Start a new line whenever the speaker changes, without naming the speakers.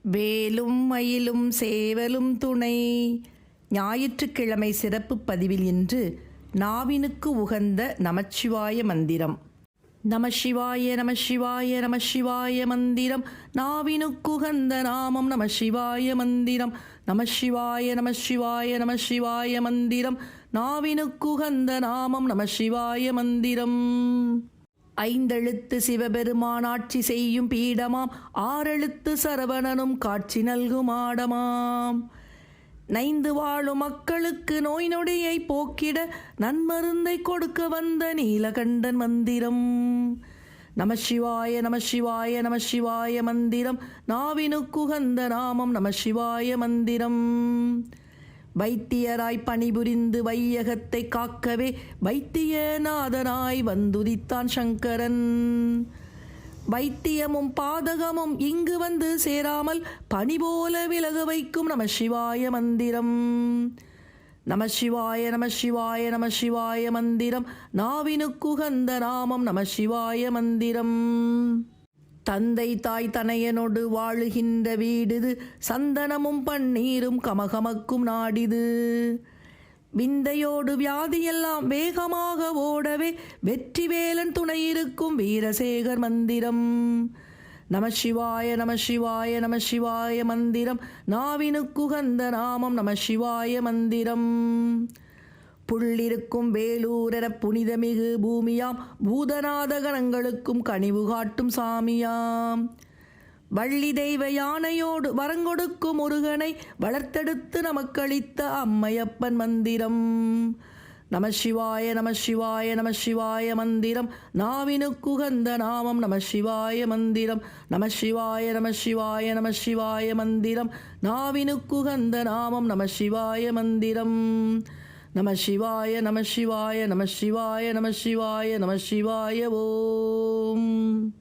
வேலும் மயிலும் சேவலும் துணை. ஞாயிற்றுக்கிழமை சிறப்பு பதிவில் இன்று நாவினுக்கு உகந்த நமச்சிவாய மந்திரம். நமசிவாய நமசிவாய நமசிவாய மந்திரம். நாவினுக்குகந்த நாமம் நமசிவாய மந்திரம். நமசிவாய நமசிவாய நமசிவாய மந்திரம். நாவினுக்குகந்த நாமம் நமசிவாய மந்திரம். ஐந்தெழுத்து சிவபெருமான் ஆட்சி செய்யும் பீடமாம். ஆறெழுத்து சரவணனும் காட்சி நல்கும் ஆடமாம். நைந்து வாழும் மக்களுக்கு நோய் நொடியை போக்கிட நன்மருந்தை கொடுக்க வந்த நீலகண்டன் மந்திரம். நமசிவாய நமசிவாய நமசிவாய மந்திரம். நாவினுக்குகந்த நாமம் நமசிவாய மந்திரம். வைத்தியராய் பணிபுரிந்து வையகத்தை காக்கவே வைத்தியநாதனாய் வந்துதித்தான் சங்கரன். வைத்தியமும் பாதகமும் இங்கு வந்து சேராமல் பனி போல விலக வைக்கும் நமசிவாய மந்திரம். நமசிவாய நமசிவாய நமசிவாய மந்திரம். நாவினுக்குகந்த நாமம் நமசிவாய மந்திரம். தந்தை தாய் தனையனோடு வாழுகின்ற வீடிது. சந்தனமும் பன்னீரும் கமகமக்கும் நாடிது. விந்தையோடு வியாதியெல்லாம் வேகமாக ஓடவே வெற்றிவேலன் துணையிருக்கும் வீரசேகர் மந்திரம். நமசிவாய நமசிவாய நமசிவாய மந்திரம். நாவினுக்குகந்த நாமம் நமசிவாய மந்திரம். புள்ளிருக்கும் வேலூரென புனிதமிகு பூமியாம். பூதநாத கணங்களுக்கும் கனிவு காட்டும் சாமியாம். வள்ளி தெய்வ யானையோடு வரங்கொடுக்கும் முருகனை வளர்த்தெடுத்து நமக்களித்த அம்மையப்பன் மந்திரம். நமசிவாய நமசிவாய நமசிவாய மந்திரம். நாவினுக்குகந்த நாமம் நமசிவாய மந்திரம். நமசிவாய நமசிவாய நமசிவாய மந்திரம். நாவினுக்குகந்த நாமம் நமசிவாய மந்திரம். நமசிவாய நமசிவாய நமசிவாய நமசிவாய நமசிவாய ஓம்.